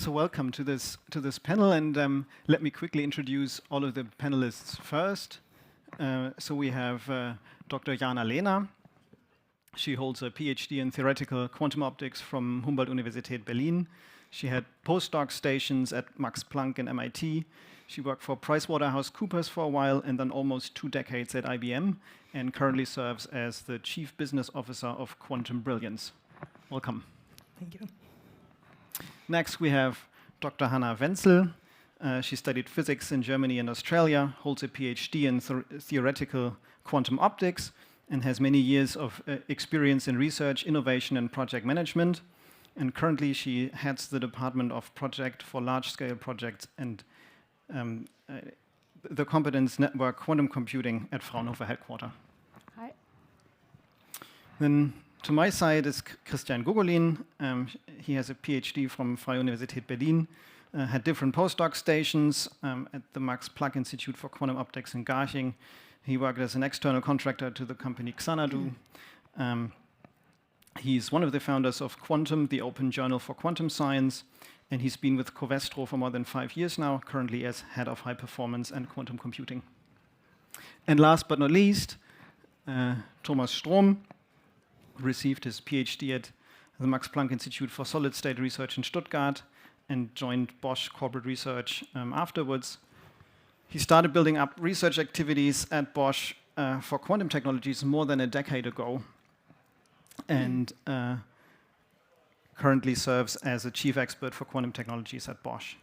So welcome to this panel, and let me quickly introduce all of the panelists first. So we have Dr. Jana Lehner. She holds a PhD in theoretical quantum optics from Humboldt-Universität Berlin. She had postdoc stations at Max Planck and MIT. She worked for PricewaterhouseCoopers for a while and then almost 2 decades at IBM, and currently serves as the Chief Business Officer of Quantum Brilliance. Welcome. Thank you. Next, we have Dr. Hannah Venzl. She studied physics in Germany and Australia, holds a PhD in theoretical quantum optics, and has many years of experience in research, innovation, and project management. And currently, she heads the Department of Project for Large-Scale Projects and the Competence Network Quantum Computing at Fraunhofer headquarters. Hi. Then to my side is Christian Gogolin. He has a PhD from Freie Universität Berlin, had different postdoc stations at the Max Planck Institute for Quantum Optics in Garching. He worked as an external contractor to the company Xanadu. He's one of the founders of Quantum, the open journal for quantum science, and he's been with Covestro for more than 5 years now, currently as head of high performance and quantum computing. And last but not least, Thomas Strohm received his PhD at the Max Planck Institute for Solid State Research in Stuttgart and joined Bosch Corporate Research afterwards. He started building up research activities at Bosch for quantum technologies more than a decade ago, and currently serves as a chief expert for quantum technologies at Bosch.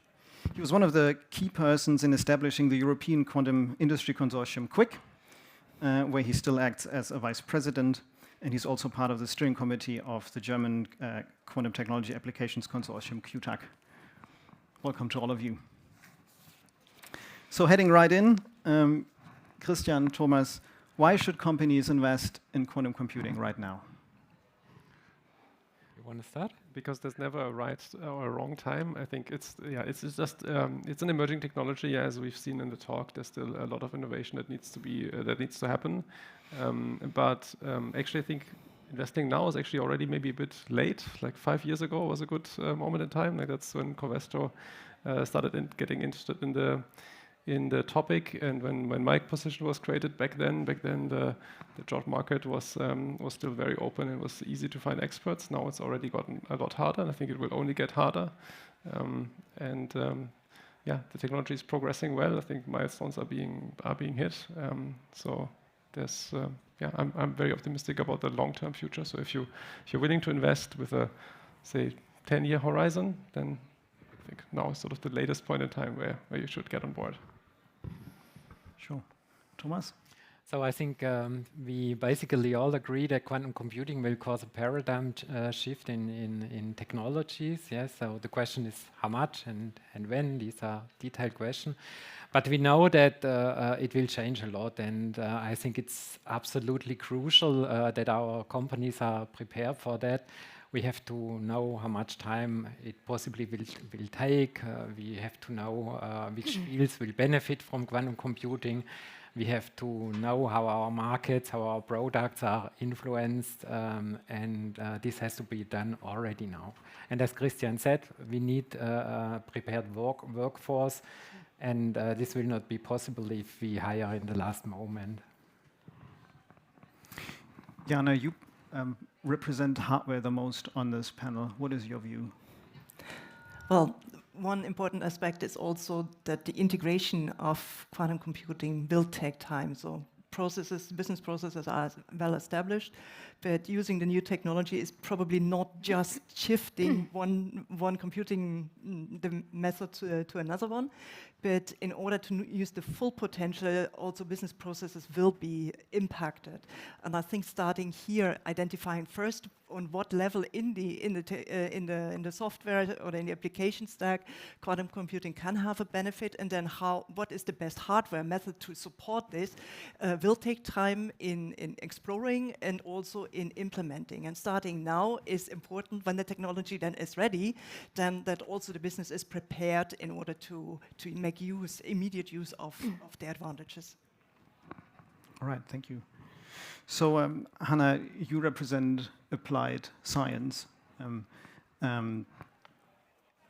He was one of the key persons in establishing the European Quantum Industry Consortium QuIC, where he still acts as a vice president, and he's also part of the steering committee of the German Quantum Technology Applications Consortium, QTAC. Welcome to all of you. So heading right in, Christian, Thomas, why should companies invest in quantum computing right now? You want to start? Because there's never a right or a wrong time. I think it's just it's an emerging technology, as we've seen in the talk. There's still a lot of innovation that needs to happen. Actually, I think investing now is actually already maybe a bit late. Like 5 years ago was a good moment in time. Like that's when Covestro started getting interested in the topic, and when my position was created back then the job market was still very open and was easy to find experts. Now it's already gotten a lot harder, and I think it will only get harder. The technology is progressing well. I think milestones are being hit. So there's I'm very optimistic about the long-term future. So if you're willing to invest with a, say, 10-year horizon, then I think now is sort of the latest point in time where you should get on board. Sure. Thomas? So I think we basically all agree that quantum computing will cause a paradigm shift in technologies. Yes. So the question is how much and when. These are detailed questions. But we know that it will change a lot, and I think it's absolutely crucial that our companies are prepared for that. We have to know how much time it possibly will take. We have to know which fields will benefit from quantum computing. We have to know how our markets, how our products are influenced, and this has to be done already now. And as Christian said, we need a prepared workforce, and this will not be possible if we hire in the last moment. Jana, you represent hardware the most on this panel. What is your view? Well, one important aspect is also that the integration of quantum computing will take time. So business processes are well established, but using the new technology is probably not just shifting one computing the method to another one, but in order to use the full potential, also business processes will be impacted. And I think starting here, identifying first on what level in the software or in the application stack quantum computing can have a benefit, and then what is the best hardware method to support this will take time in exploring and also in implementing. And starting now is important. When the technology then is ready, then that also the business is prepared in order to make immediate use of the advantages. All right, thank you. So, Hannah, you represent applied science.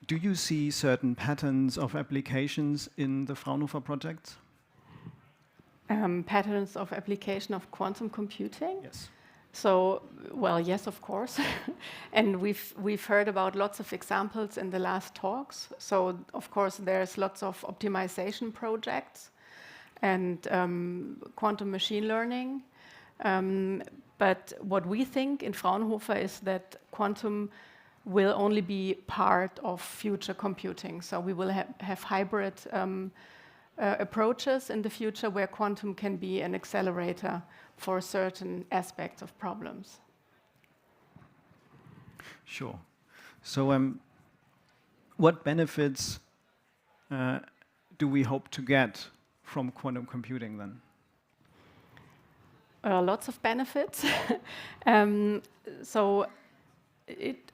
Do you see certain patterns of applications in the Fraunhofer projects? Patterns of application of quantum computing? Yes. So, well, yes, of course. And we've heard about lots of examples in the last talks. So, of course, there's lots of optimization projects and quantum machine learning. But what we think in Fraunhofer is that quantum will only be part of future computing. So we will have hybrid approaches in the future where quantum can be an accelerator for certain aspects of problems. Sure. So what benefits do we hope to get from quantum computing then? Lots of benefits.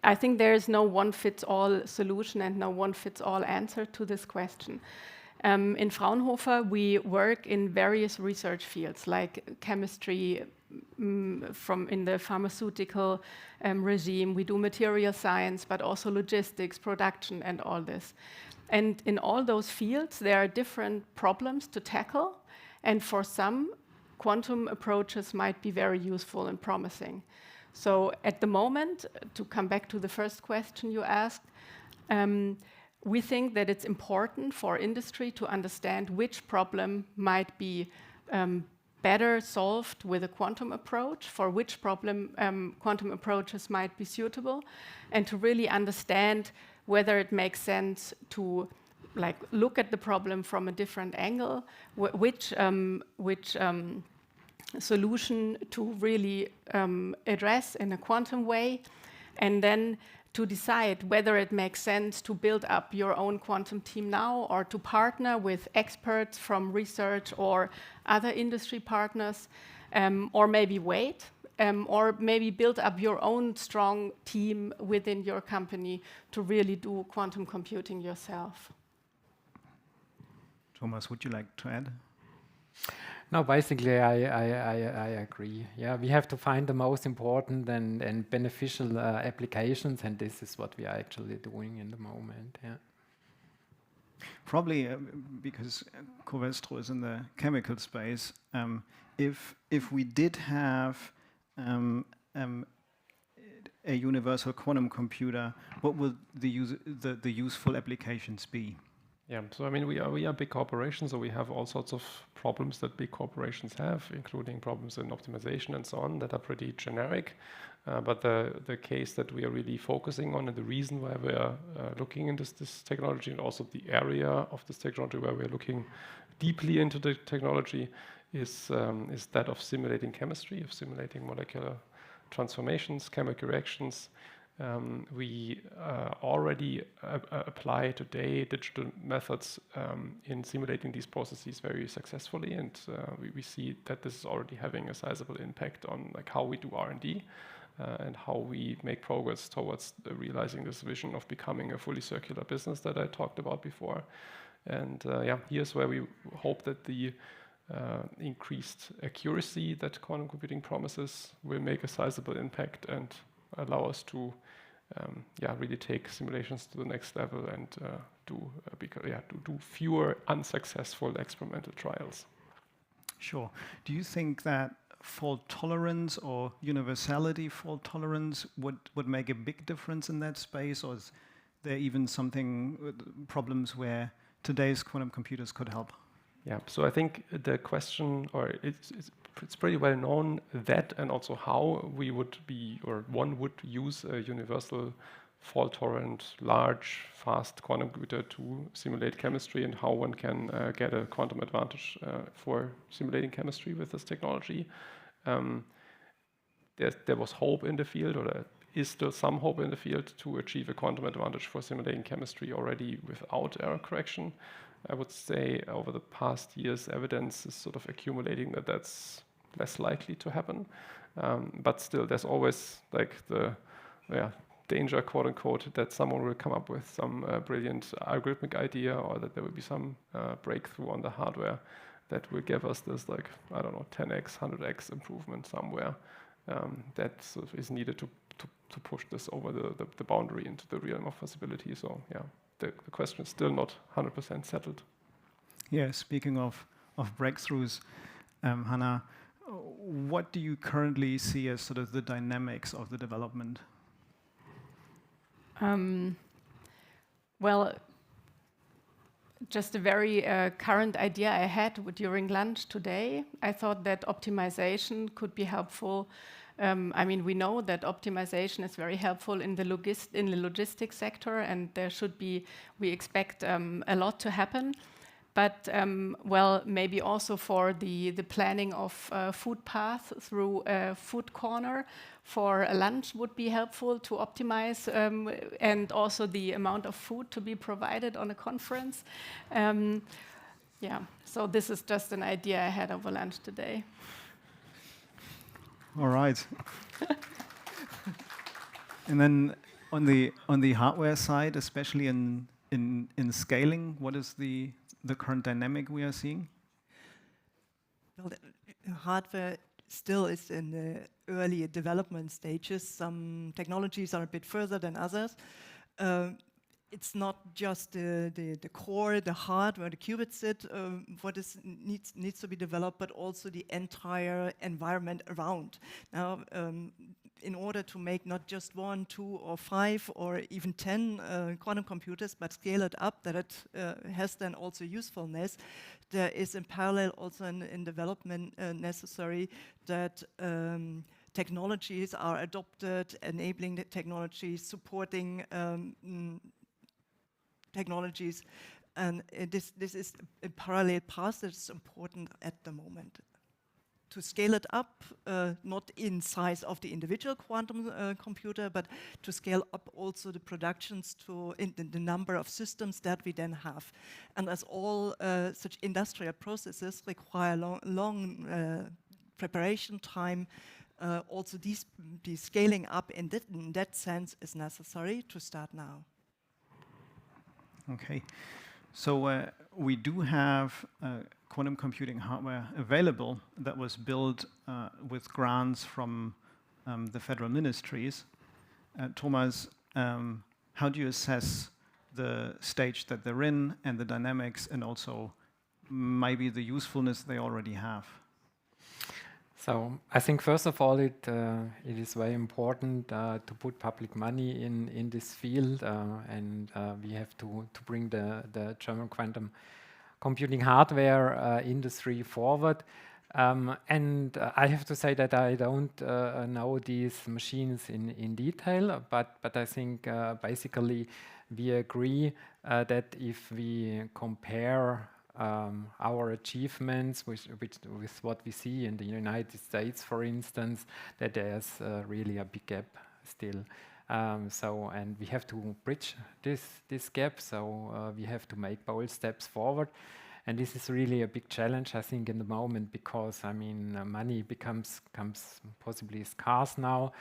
I think there is no one-fits-all solution and no one-fits-all answer to this question. In Fraunhofer, we work in various research fields like chemistry, from in the pharmaceutical regime. We do material science, but also logistics, production, and all this. And in all those fields, there are different problems to tackle. And for some, quantum approaches might be very useful and promising. So at the moment, to come back to the first question you asked, we think that it's important for industry to understand which problem might be better solved with a quantum approach, for which problem quantum approaches might be suitable, and to really understand whether it makes sense to look at the problem from a different angle, which solution to really address in a quantum way, and then to decide whether it makes sense to build up your own quantum team now or to partner with experts from research or other industry partners, or maybe wait, or maybe build up your own strong team within your company to really do quantum computing yourself. Thomas, would you like to add? No, basically, I agree. Yeah, we have to find the most important and beneficial applications, and this is what we are actually doing in the moment. Yeah. Probably because Covestro is in the chemical space. If we did have a universal quantum computer, what would the useful applications be? Yeah, so I mean, we are big corporations, so we have all sorts of problems that big corporations have, including problems in optimization and so on that are pretty generic. But the case that we are really focusing on, and the reason why we are looking into this technology, and also the area of this technology where we are looking deeply into the technology, is that of simulating chemistry, of simulating molecular transformations, chemical reactions. We already apply today digital methods in simulating these processes very successfully, and we see that this is already having a sizable impact on how we do R&D and how we make progress towards realizing this vision of becoming a fully circular business that I talked about before. And here's where we hope that the increased accuracy that quantum computing promises will make a sizable impact and allow us to really take simulations to the next level and do fewer unsuccessful experimental trials. Sure. Do you think that fault tolerance or universality fault tolerance would make a big difference in that space, or is there even problems where today's quantum computers could help? Yeah, so I think the question, or it's pretty well known that, and also how we would be, or one would use a universal fault-tolerant, large, fast quantum computer to simulate chemistry, and how one can get a quantum advantage for simulating chemistry with this technology. There was hope in the field, or there is still some hope in the field to achieve a quantum advantage for simulating chemistry already without error correction. I would say over the past years, evidence is sort of accumulating that that's less likely to happen. But still, there's always the danger, quote unquote, that someone will come up with some brilliant algorithmic idea, or that there will be some breakthrough on the hardware that will give us this 10x, 100x improvement somewhere that sort of is needed to push this over the boundary into the realm of possibility. So yeah, the question is still not 100% settled. Yeah, speaking of breakthroughs, Hannah, what do you currently see as sort of the dynamics of the development? Well, just a very current idea I had during lunch today. I thought that optimization could be helpful. I mean, we know that optimization is very helpful in the logistics sector, and there should be, we expect a lot to happen. But well, maybe also for the planning of food paths through a food corner for a lunch would be helpful to optimize, and also the amount of food to be provided on a conference. Yeah, so this is just an idea I had over lunch today. All right. And then on the hardware side, especially in scaling, what is the current dynamic we are seeing? Well, the hardware still is in the early development stages. Some technologies are a bit further than others. It's not just the core, the hardware, the qubit sit, what needs to be developed, but also the entire environment around. Now, in order to make not just 1, 2, or 5, or even 10 quantum computers, but scale it up, that it has then also usefulness, there is in parallel also in development necessary that technologies are adopted, enabling the technologies, supporting technologies, and this is a parallel path that is important at the moment. To scale it up, not in size of the individual quantum computer, but to scale up also the productions to the number of systems that we then have. And as all such industrial processes require long preparation time, also the scaling up in that sense is necessary to start now. Okay, so we do have quantum computing hardware available that was built with grants from the federal ministries. Thomas, how do you assess the stage that they're in and the dynamics, and also maybe the usefulness they already have? So I think first of all, it is very important to put public money in this field, and we have to bring the German quantum computing hardware industry forward. And I have to say that I don't know these machines in detail, but I think basically we agree that if we compare our achievements with what we see in the United States, for instance, that there's really a big gap still. And we have to bridge this gap, so we have to make bold steps forward. And this is really a big challenge, I think, in the moment, because, I mean, money becomes possibly scarce now.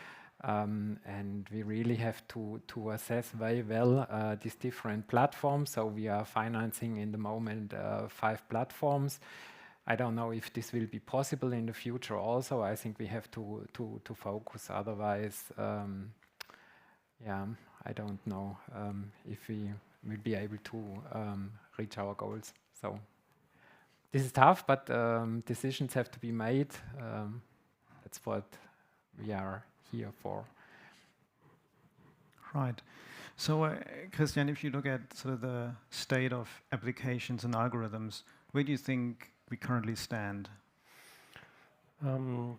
And we really have to assess very well these different platforms. So we are financing in the moment 5 platforms. I don't know if this will be possible in the future also. I think we have to focus, otherwise, yeah, I don't know if we will be able to reach our goals. So this is tough, but decisions have to be made. That's what we are here for. Right. So, Christian, if you look at sort of the state of applications and algorithms, where do you think we currently stand?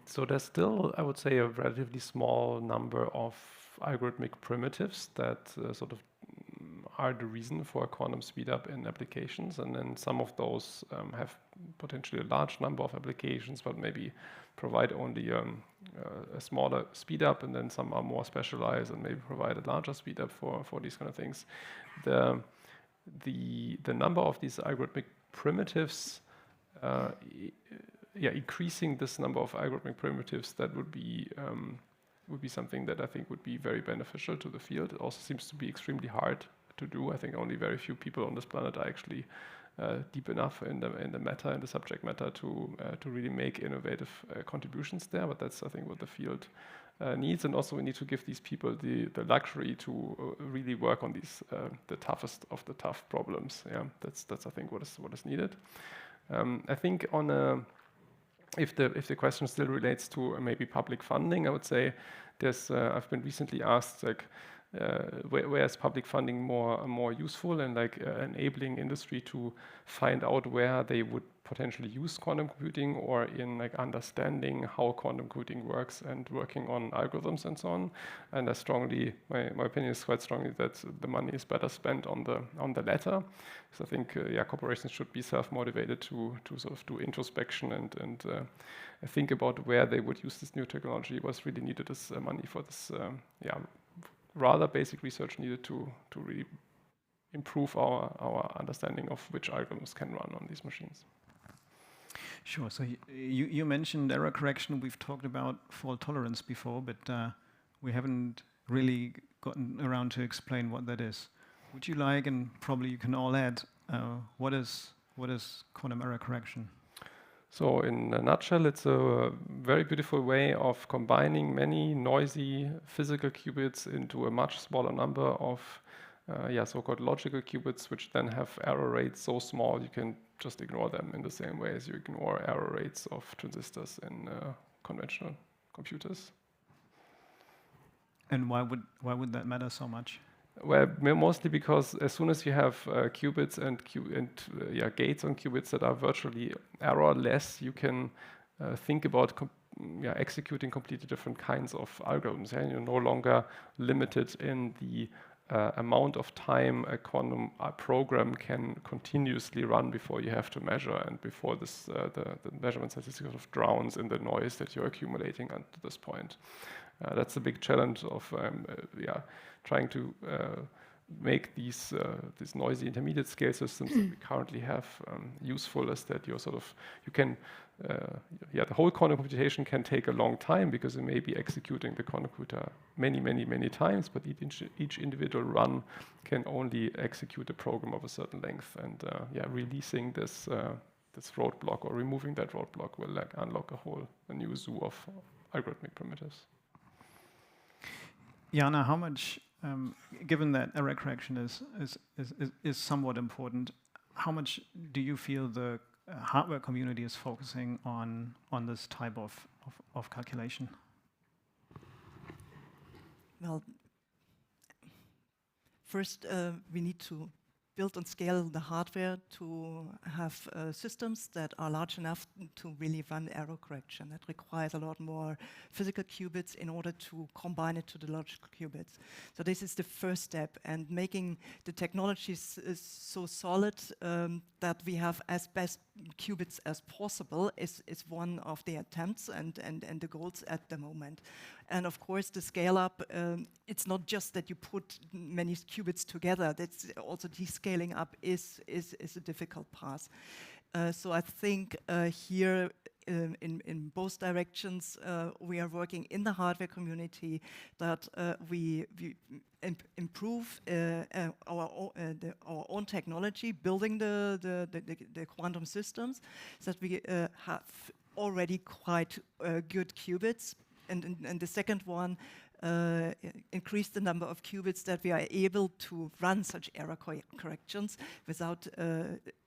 So there's still, I would say, a relatively small number of algorithmic primitives that sort of are the reason for a quantum speedup in applications, and then some of those have potentially a large number of applications, but maybe provide only a smaller speedup, and then some are more specialized and maybe provide a larger speedup for these kind of things. The number of these algorithmic primitives, increasing this number of algorithmic primitives, that would be something that I think would be very beneficial to the field. It also seems to be extremely hard to do. I think only very few people on this planet are actually deep enough in the subject matter to really make innovative contributions there. But that's, I think, what the field needs, and also we need to give these people the luxury to really work on these the toughest of the tough problems. Yeah, that's I think what is needed. I think on if the question still relates to maybe public funding, I would say there's I've been recently asked like where is public funding more useful and like enabling industry to find out where they would potentially use quantum computing, or in like understanding how quantum computing works and working on algorithms and so on. And I strongly, my opinion is quite strongly that the money is better spent on the latter. So I think corporations should be self-motivated to sort of do introspection and think about where they would use this new technology. What's really needed is money for this rather basic research needed to really improve our understanding of which algorithms can run on these machines. Sure. So you mentioned error correction. We've talked about fault tolerance before, but we haven't really gotten around to explain what that is. Would you like, and probably you can all add, what is quantum error correction? So in a nutshell, it's a very beautiful way of combining many noisy physical qubits into a much smaller number of so-called logical qubits, which then have error rates so small you can just ignore them in the same way as you ignore error rates of transistors in conventional computers. And why would that matter so much? Well, mostly because as soon as you have qubits and gates on qubits that are virtually errorless, you can think about executing completely different kinds of algorithms. And you're no longer limited in the amount of time a quantum program can continuously run before you have to measure, and before this the measurement statistic sort of drowns in the noise that you're accumulating at this point. That's the big challenge of trying to make these noisy intermediate scale systems that we currently have useful, is that you can the whole quantum computation can take a long time because you may be executing the quantum computer many times, but each individual run can only execute a program of a certain length, and releasing this roadblock or removing that roadblock will unlock a new zoo of algorithmic primitives. Jana, how much, given that error correction is somewhat important, how much do you feel the hardware community is focusing on this type of calculation? Well, first we need to build and scale the hardware to have systems that are large enough to really run error correction. That requires a lot more physical qubits in order to combine it to the logical qubits. So this is the first step, and making the technologies so solid that we have as best qubits as possible is one of the attempts and the goals at the moment. And of course, the scale up, it's not just that you put many qubits together. That's also descaling up is a difficult path. So I think here in both directions, we are working in the hardware community that we improve our own technology, building the quantum systems, so that we have already quite good qubits. And the second one, increase the number of qubits that we are able to run such error corrections without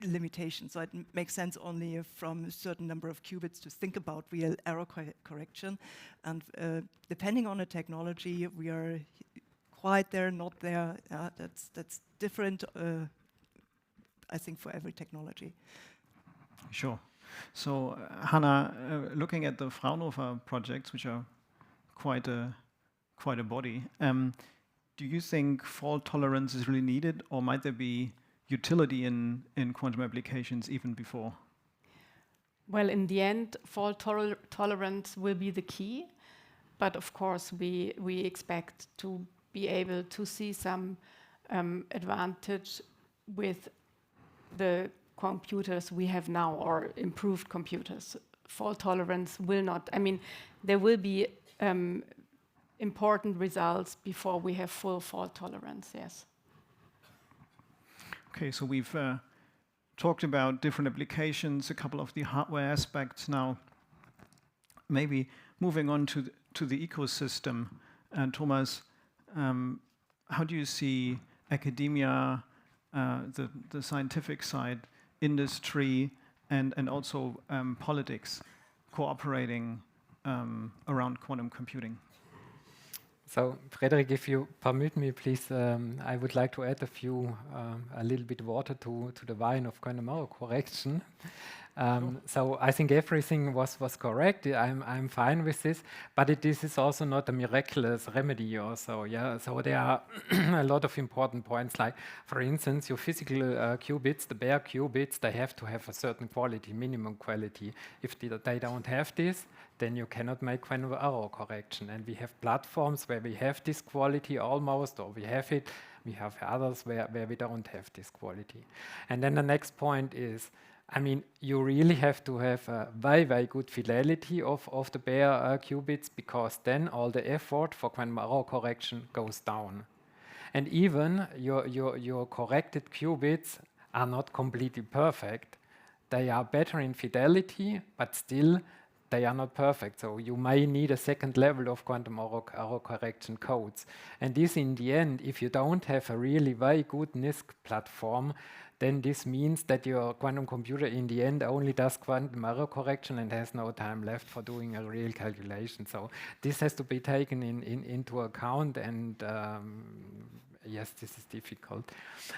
limitations. So it makes sense only from a certain number of qubits to think about real error correction. And depending on the technology, we are quite there, not there. That's different, I think, for every technology. Sure. So, Hannah, looking at the Fraunhofer projects, which are quite a body, do you think fault tolerance is really needed, or might there be utility in quantum applications even before? Well, in the end, fault tolerance will be the key, but of course we expect to be able to see some advantage with the computers we have now, or improved computers. Fault tolerance will not, there will be important results before we have full fault tolerance, yes. Okay, so we've talked about different applications, a couple of the hardware aspects now. Maybe moving on to the ecosystem. And Thomas, how do you see academia, the scientific side, industry, and also politics cooperating around quantum computing? So, Frederick, if you permit me, please, I would like to add a little bit water to the wine of quantum error correction. Sure. So I think everything was correct. I'm fine with this, but this is also not a miraculous remedy also. Yeah. So there are a lot of important points, like for instance, your physical qubits, the bare qubits, they have to have a certain quality, minimum quality. If they don't have this, then you cannot make quantum error correction. And we have platforms where we have this quality almost, or we have it. We have others where we don't have this quality. And then the next point is, I mean, you really have to have a very good fidelity of the bare qubits, because then all the effort for quantum error correction goes down. And even your corrected qubits are not completely perfect. They are better in fidelity, but still they are not perfect. So you may need a second level of quantum error correction codes. And this, in the end, if you don't have a really very good NISQ platform, then this means that your quantum computer in the end only does quantum error correction and has no time left for doing a real calculation. So this has to be taken into account, and yes, this is difficult.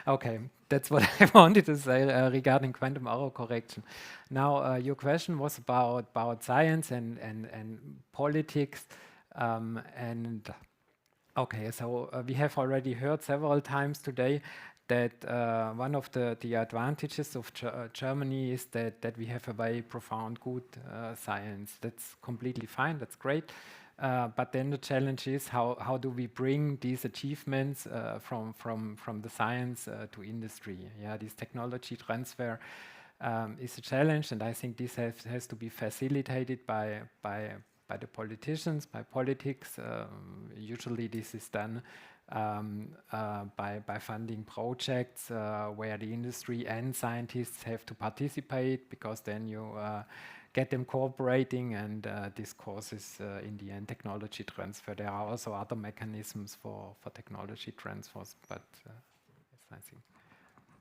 Okay, that's what I wanted to say regarding quantum error correction. Now, your question was about science and politics, and okay, so we have already heard several times today that one of the advantages of Germany is that we have a very profound good science. That's completely fine, that's great. But then the challenge is how do we bring these achievements from the science to industry? Yeah, this technology transfer is a challenge, and I think this has to be facilitated by the politicians, by politics. Usually this is done by funding projects where the industry and scientists have to participate, because then you get them cooperating, and this causes in the end technology transfer. There are also other mechanisms for technology transfers, but yes, I think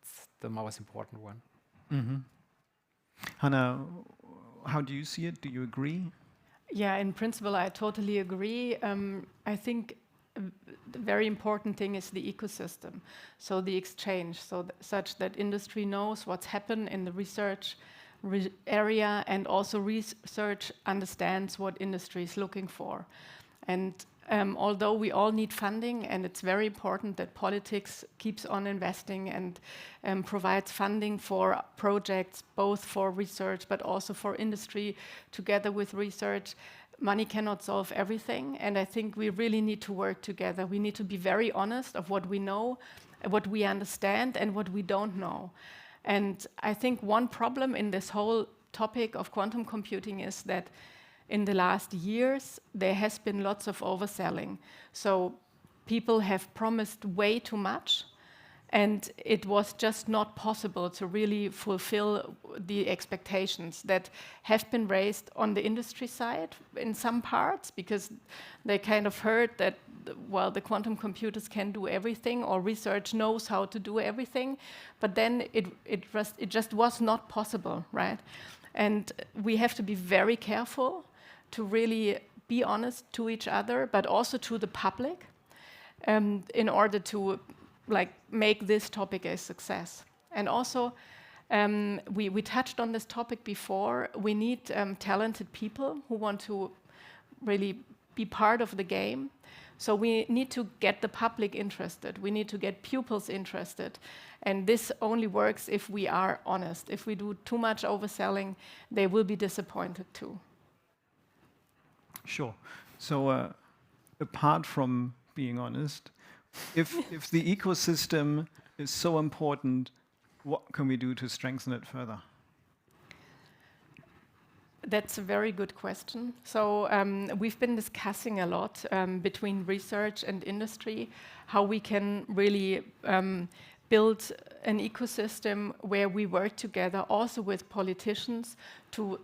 it's the most important one. Mm-hmm. Hannah, how do you see it? Do you agree? Yeah, in principle, I totally agree. I think the very important thing is the ecosystem, so the exchange, so such that industry knows what's happened in the research area, and also research understands what industry is looking for. And although we all need funding, and it's very important that politics keeps on investing and provides funding for projects, both for research but also for industry together with research, money cannot solve everything, and I think we really need to work together. We need to be very honest of what we know, what we understand, and what we don't know. And I think one problem in this whole topic of quantum computing is that in the last years, there has been lots of overselling. So people have promised way too much, and it was just not possible to really fulfill the expectations that have been raised on the industry side in some parts, because they kind of heard that, well, the quantum computers can do everything, or research knows how to do everything, but then it just was not possible, right? And we have to be very careful to really be honest to each other, but also to the public, in order to make this topic a success. And also, we touched on this topic before. We need talented people who want to really be part of the game. So we need to get the public interested. We need to get pupils interested. And this only works if we are honest. If we do too much overselling, they will be disappointed too. Sure. So apart from being honest, if the ecosystem is so important, what can we do to strengthen it further? That's a very good question. So we've been discussing a lot between research and industry, how we can really build an ecosystem where we work together also with politicians to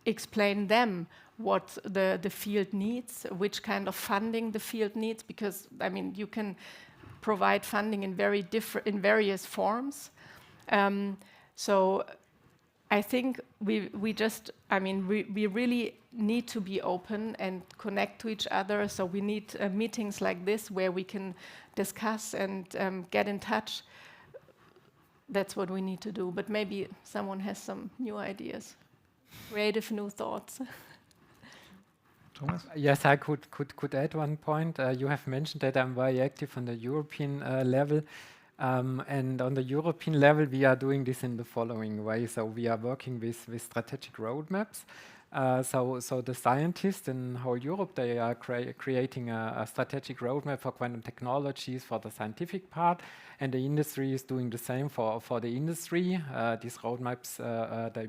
explain them what the field needs, which kind of funding the field needs, because I mean you can provide funding in various forms. So I think we really need to be open and connect to each other. So we need meetings like this where we can discuss and get in touch. That's what we need to do. But maybe someone has some new ideas, creative new thoughts. Thomas? Yes, I could add one point. You have mentioned that I'm very active on the European level. And on the European level, we are doing this in the following way. So we are working with strategic roadmaps. So the scientists in whole Europe, they are creating a strategic roadmap for quantum technologies for the scientific part, and the industry is doing the same for the industry. These roadmaps, they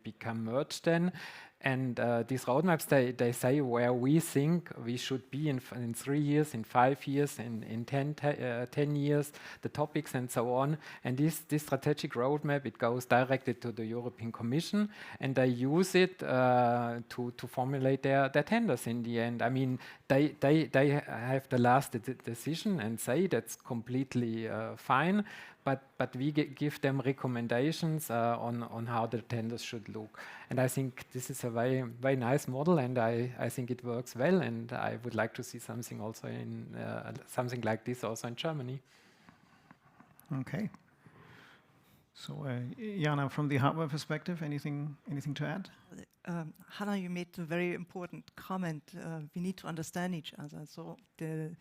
become merged then. And these roadmaps, they say where we think we should be in 3 years, in 5 years, in 10 years, the topics and so on. And this strategic roadmap, it goes directly to the European Commission, and they use it to formulate their tenders in the end. I mean, they have the last decision and say that's completely fine. But we give them recommendations on how the tenders should look. And I think this is a very, very nice model, and I think it works well, and I would like to see something also in something like this also in Germany. Okay. So, Jana, from the hardware perspective, anything to add? Hannah, you made a very important comment. We need to understand each other. So the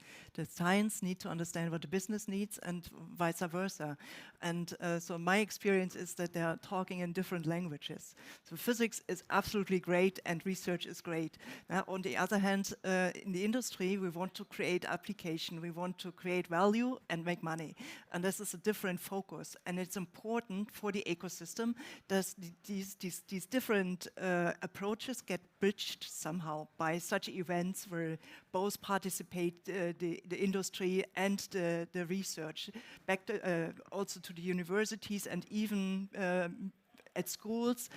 science need to understand what the business needs and vice versa. And so my experience is that they are talking in different languages. So physics is absolutely great and research is great. Now, on the other hand, in the industry, we want to create application. We want to create value and make money. And this is a different focus. And it's important for the ecosystem that these different approaches get bridged somehow by such events where both participate, the industry and the research, back to, also to the universities and even at schools.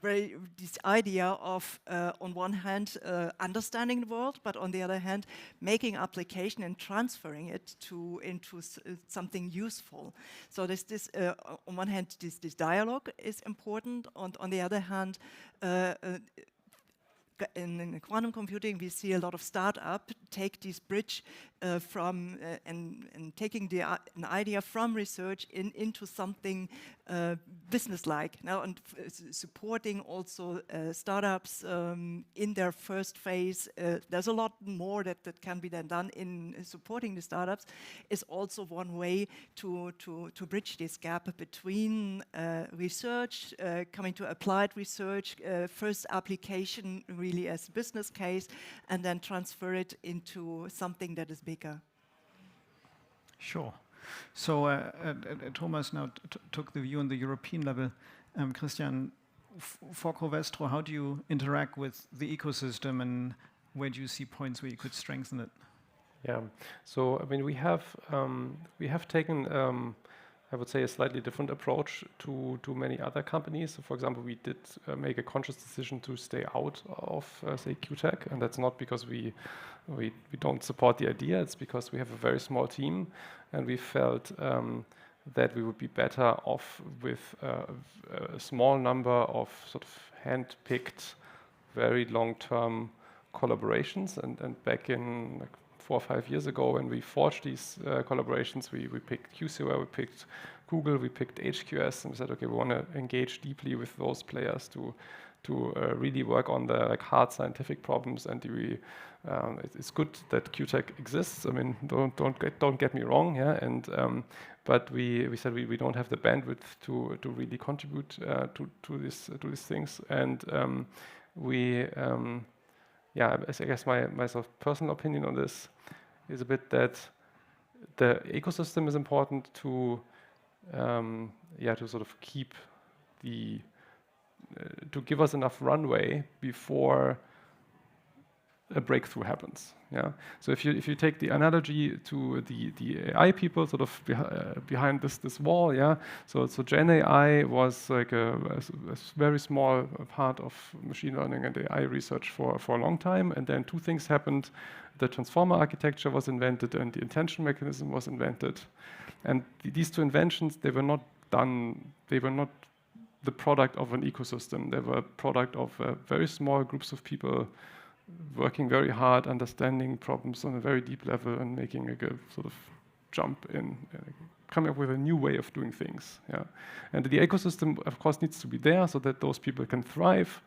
This idea of, on one hand, understanding the world, but on the other hand, making application and transferring it into something useful. So this on one hand, this dialogue is important, and on the other hand, in quantum computing, we see a lot of startup take this bridge from and taking an idea from research into something business-like now, and supporting also startups in their first phase. There's a lot more that can be then done in supporting the startups. Is also one way to bridge this gap between research coming to applied research, first application really as a business case, and then transfer it into something that is bigger. Sure. So Thomas now took the view on the European level. Christian, for Covestro, how do you interact with the ecosystem, and where do you see points where you could strengthen it? Yeah. So I mean, we have taken I would say a slightly different approach to many other companies. So for example, we did make a conscious decision to stay out of say QuIC, and that's not because we don't support the idea. It's because we have a very small team, and we felt that we would be better off with a small number of sort of hand-picked, very long-term collaborations. And back in like 4 or 5 years ago, when we forged these collaborations, we picked QCware, we picked Google, we picked HQS, and we said, okay, we want to engage deeply with those players to really work on the like hard scientific problems. And it's good that QuIC exists. I mean, don't get me wrong, yeah. And but we said we don't have the bandwidth to really contribute to these things. And yeah, I guess my sort of personal opinion on this is a bit that the ecosystem is important to sort of keep to give us enough runway before a breakthrough happens. Yeah. So if you take the analogy to the AI people sort of behind this wall, yeah. So Gen AI was like a very small part of machine learning and AI research for a long time, and then two things happened: the transformer architecture was invented, and the attention mechanism was invented. And these two inventions, they were not the product of an ecosystem. They were a product of very small groups of people working very hard, understanding problems on a very deep level, and making like a sort of jump in, coming up with a new way of doing things. Yeah. And the ecosystem, of course, needs to be there so that those people can thrive.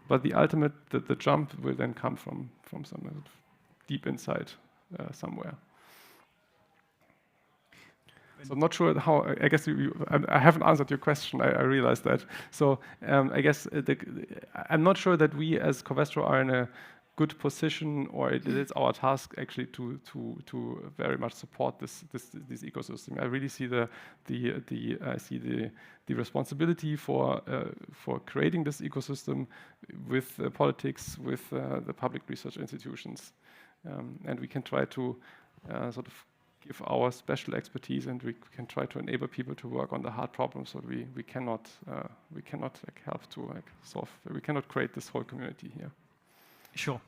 But the ultimate, the jump will then come from some deep inside somewhere. So I'm not sure how. I guess I haven't answered your question. I realize that. So I guess I'm not sure that we as Covestro are in a good position, or it is our task actually to very much support this ecosystem. I really see the responsibility for creating this ecosystem with politics, with the public research institutions, and we can try to sort of give our special expertise, and we can try to enable people to work on the hard problems. So we cannot like help to like solve. We cannot create this whole community here. Sure.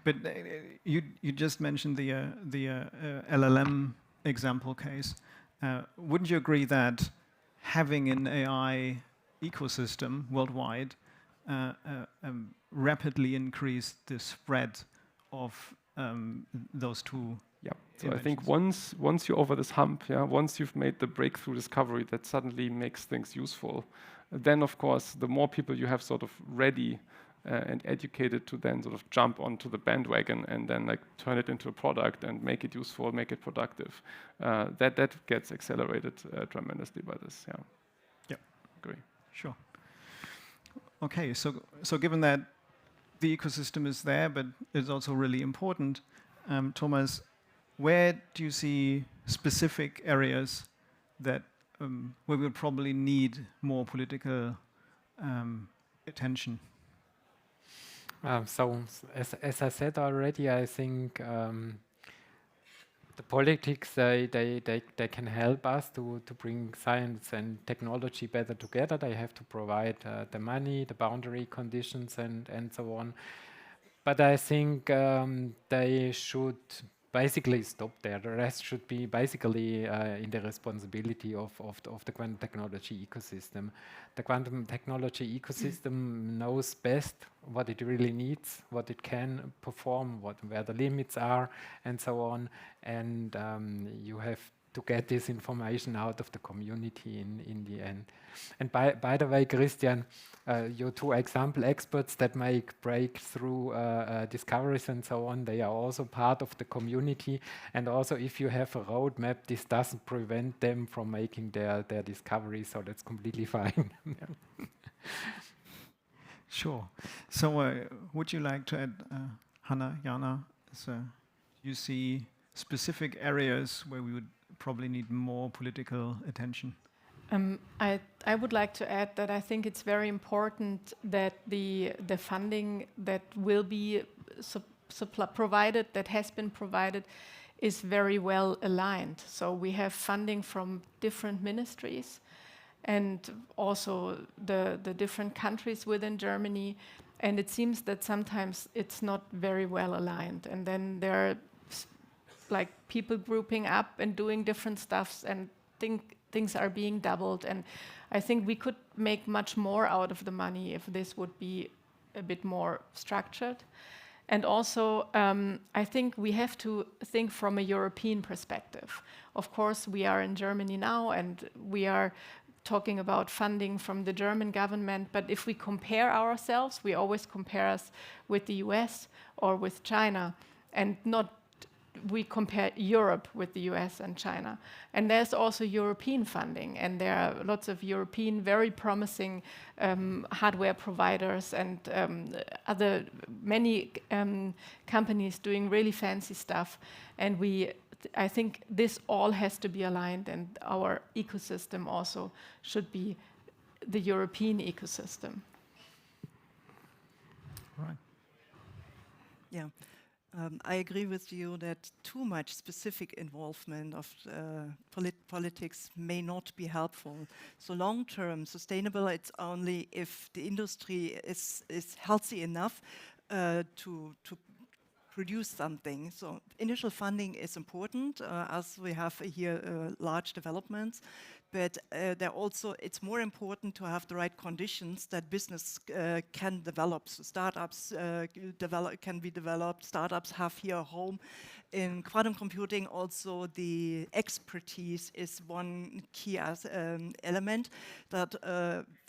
But you just mentioned the LLM example case. Wouldn't you agree that having an AI ecosystem worldwide rapidly increased the spread of those two? Yeah. So I think once you're over this hump, yeah, once you've made the breakthrough discovery that suddenly makes things useful, then of course the more people you have sort of ready and educated to then sort of jump onto the bandwagon and then like turn it into a product and make it useful, make it productive, that gets accelerated tremendously by this. Yeah. Yeah. Agree. Sure. Okay. So given that the ecosystem is there, but it's also really important, Thomas, where do you see specific areas that where we would probably need more political attention? So, as I said already, I think the politics they can help us to bring science and technology better together. They have to provide the money, the boundary conditions, and so on. But I think they should basically stop there. The rest should be basically in the responsibility of the quantum technology ecosystem. The quantum technology ecosystem knows best what it really needs, what it can perform, where the limits are, and so on. And you have to get this information out of the community in the end. And by the way, Christian, your two example experts that make breakthrough discoveries and so on, they are also part of the community. And also, if you have a roadmap, this doesn't prevent them from making their discoveries, so that's completely fine. Sure. So would you like to add, Hannah, Jana, you see specific areas where we would probably need more political attention? I would like to add that I think it's very important that the funding that will be provided, that has been provided, is very well aligned. So we have funding from different ministries and also the different countries within Germany. And it seems that sometimes it's not very well aligned. And then there are like people grouping up and doing different stuffs and things are being doubled. And I think we could make much more out of the money if this would be a bit more structured. And also, I think we have to think from a European perspective. Of course, we are in Germany now, and we are talking about funding from the German government. But if we compare ourselves, we always compare us with the US or with China, and not we compare Europe with the US and China. And there's also European funding, and there are lots of European very promising hardware providers and many companies doing really fancy stuff. And I think this all has to be aligned, and our ecosystem also should be the European ecosystem. Right. Yeah. I agree with you that too much specific involvement of politics may not be helpful. So long-term sustainable, it's only if the industry is healthy enough to produce something. So initial funding is important, as we have here large developments, but it's more important to have the right conditions that business can develop. So startups can be developed, startups have here a home. In quantum computing also the expertise is one key element that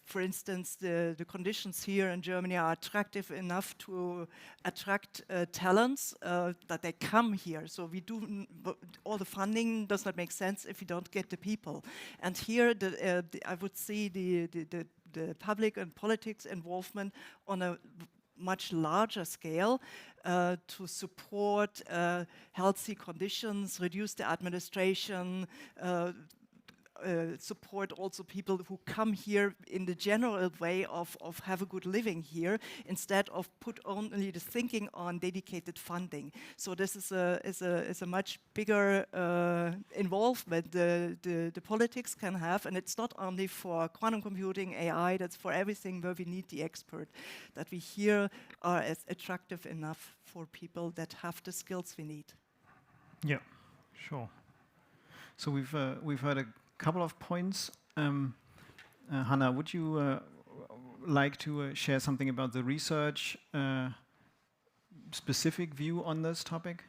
for instance, the conditions here in Germany are attractive enough to attract talents that they come here. So all the funding does not make sense if you don't get the people. And here, I would see the public and politics involvement on a much larger scale to support healthy conditions, reduce the administration, support also people who come here in the general way of have a good living here, instead of put only the thinking on dedicated funding. So this is a much bigger involvement the politics can have, and it's not only for quantum computing, AI, that's for everything where we need the expert, that we here are as attractive enough for people that have the skills we need. Yeah, sure. So we've heard a couple of points. Hannah, would you like to share something about the research specific view on this topic?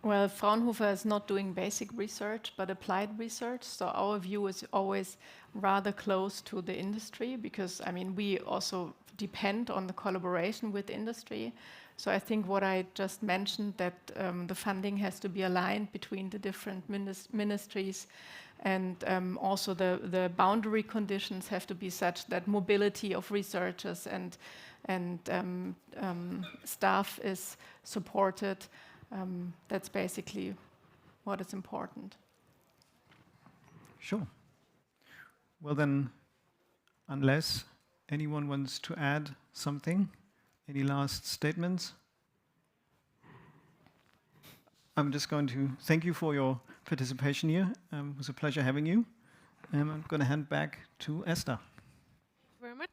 Well, Fraunhofer is not doing basic research, but applied research. So our view is always rather close to the industry because, I mean, we also depend on the collaboration with industry. So I think what I just mentioned, that the funding has to be aligned between the different ministries, and also the boundary conditions have to be such that mobility of researchers and staff is supported. That's basically what is important. Sure. Well then, unless anyone wants to add something, any last statements? I'm just going to thank you for your participation here. It was a pleasure having you. I'm going to hand back to Esther. Very much.